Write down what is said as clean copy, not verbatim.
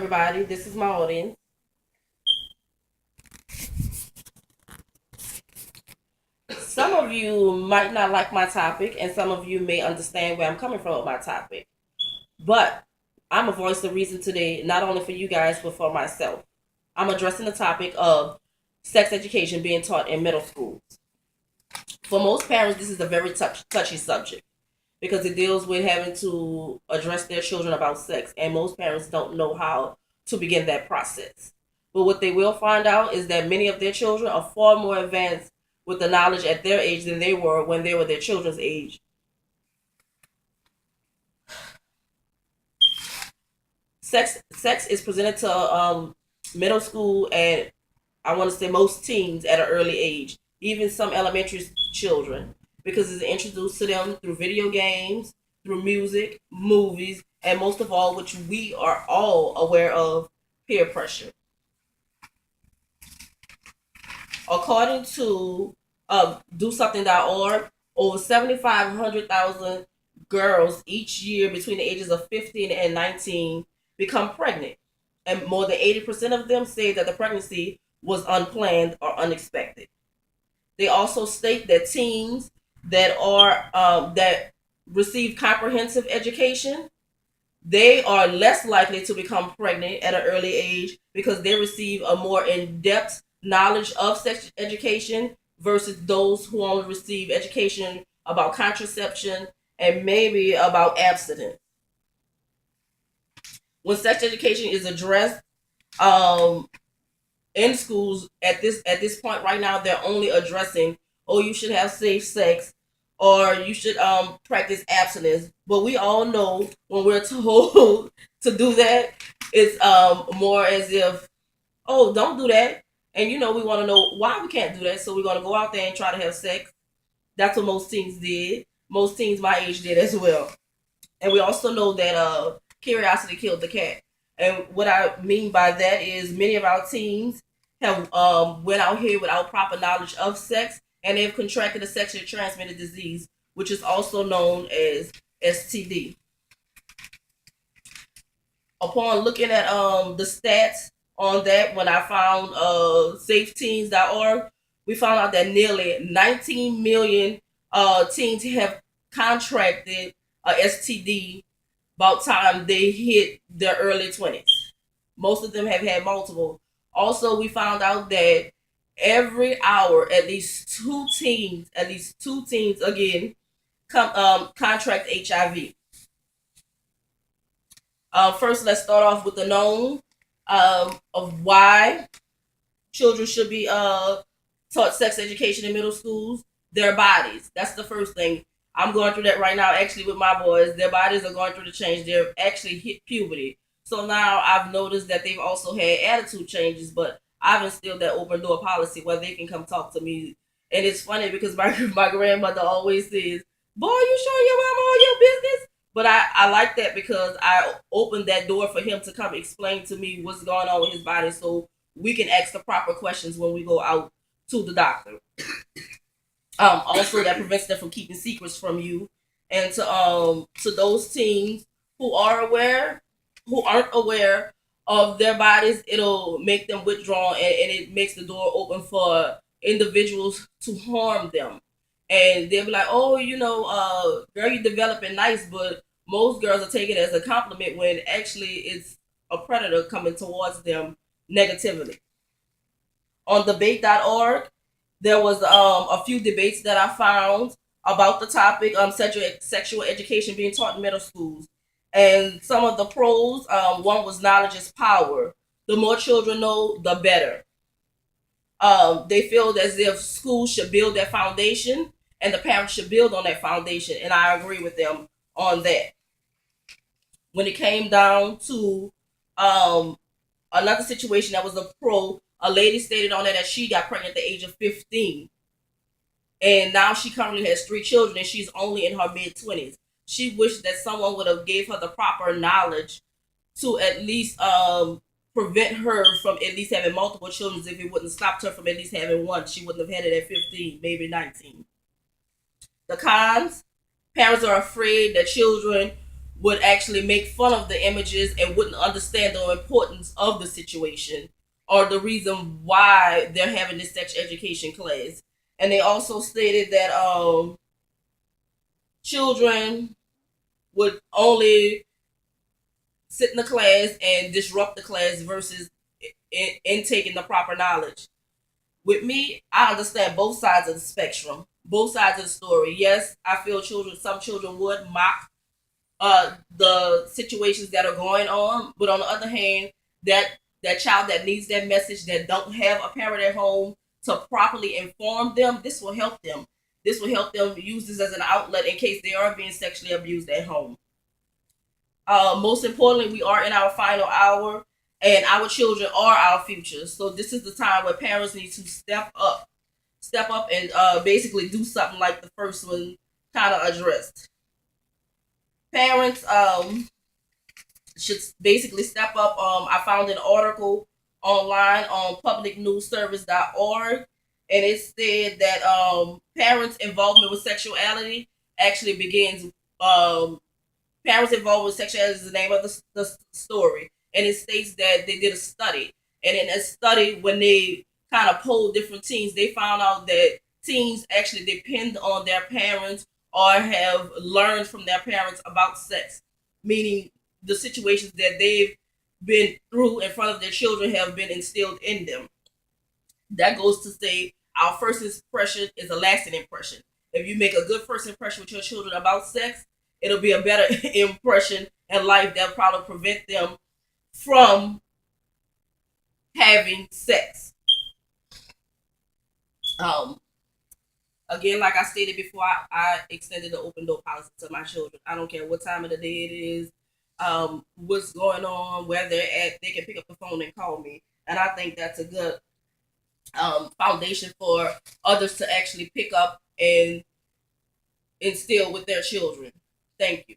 everybody. This is my audience. Some of you might not like my topic, and some of you may understand where I'm coming from with my topic. But I'm a voice of reason today, not only for you guys, but for myself. I'm addressing the topic of sex education being taught in middle schools. For most parents, this is a very touchy subject because it deals with having to address their children about sex, and most parents don't know how to begin that process. But what they will find out is that many of their children are far more advanced with the knowledge at their age than they were when they were their children's age. Sex is presented to middle school and I want to say most teens at an early age, even some elementary children, because it's introduced to them through video games, through music, movies, and most of all, which we are all aware of, peer pressure. According to DoSomething.org, over 7,500,000 girls each year between the ages of 15 and 19 become pregnant. And more than 80% of them say that the pregnancy was unplanned or unexpected. They also state that teens that receive comprehensive education, they are less likely to become pregnant at an early age because they receive a more in-depth knowledge of sex education versus those who only receive education about contraception and maybe about abstinence. When sex education is addressed in schools at this point right now, they're only addressing, oh, you should have safe sex or you should practice abstinence. But we all know when we're told to do that, it's more as if, oh, don't do that. And we want to know why we can't do that. So we're gonna go out there and try to have sex. That's what most teens did. Most teens my age did as well. And we also know that curiosity killed the cat. And what I mean by that is many of our teens have went out here without proper knowledge of sex, and they've contracted a sexually transmitted disease, which is also known as STD. Upon looking at the stats on that, when I found safeteens.org, we found out that nearly 19 million teens have contracted a STD about time they hit their early 20s. Most of them have had multiple. Also, we found out that every hour, at least two teens again, contract HIV. First, let's start off with the known of why children should be taught sex education in middle schools. Their bodies. That's the first thing. I'm going through that right now, actually, with my boys. Their bodies are going through the change. They're actually hit puberty. So now I've noticed that they've also had attitude changes, but I've instilled that open door policy where they can come talk to me. And it's funny because my grandmother always says, boy, you show your mama all your business? But I like that because I opened that door for him to come explain to me what's going on with his body so we can ask the proper questions when we go out to the doctor. Also, that prevents them from keeping secrets from you. And to those teens who are aware, who aren't aware of their bodies, it'll make them withdraw, and it makes the door open for individuals to harm them. And they'll be like, oh, girl, you're developing nice, but most girls are taking it as a compliment when actually it's a predator coming towards them negatively. On debate.org, there was a few debates that I found about the topic sexual education being taught in middle schools. And some of the pros, one was knowledge is power. The more children know, the better. They feel as if schools should build that foundation and the parents should build on that foundation. And I agree with them on that. When it came down to another situation that was a pro, a lady stated on that she got pregnant at the age of 15. And now she currently has 3 children and she's only in her mid-20s. She wished that someone would have gave her the proper knowledge to at least prevent her from at least having multiple children. If it wouldn't stopped her from at least having one, she wouldn't have had it at 15, maybe 19. The cons: parents are afraid that children would actually make fun of the images and wouldn't understand the importance of the situation or the reason why they're having this sex education class. And they also stated that children would only sit in the class and disrupt the class versus in taking the proper knowledge. With me, I understand both sides of the spectrum, both sides of the story. Yes, I feel some children would mock the situations that are going on, but on the other hand, that child that needs that message that don't have a parent at home to properly inform them, this will help them. This will help them use this as an outlet in case they are being sexually abused at home. Most importantly, we are in our final hour, and our children are our future. So this is the time where parents need to step up, and basically do something like the first one kind of addressed. Parents should basically step up. I found an article online on publicnewsservice.org, and it said that parents' involvement with sexuality actually begins. Parents involved with sexuality is the name of the story, and it states that they did a study, and in a study, when they kind of polled different teens, they found out that teens actually depend on their parents or have learned from their parents about sex, meaning the situations that they've been through in front of their children have been instilled in them. That goes to say our first impression is a lasting impression. If you make a good first impression with your children about sex, it'll be a better impression in life that probably prevent them from having sex. Um, Again, like I stated before, I extended the open door policy to my children. I don't care what time of the day it is, what's going on, where they're at. They can pick up the phone and call me, and I think that's a good foundation for others to actually pick up and instill with their children. Thank you.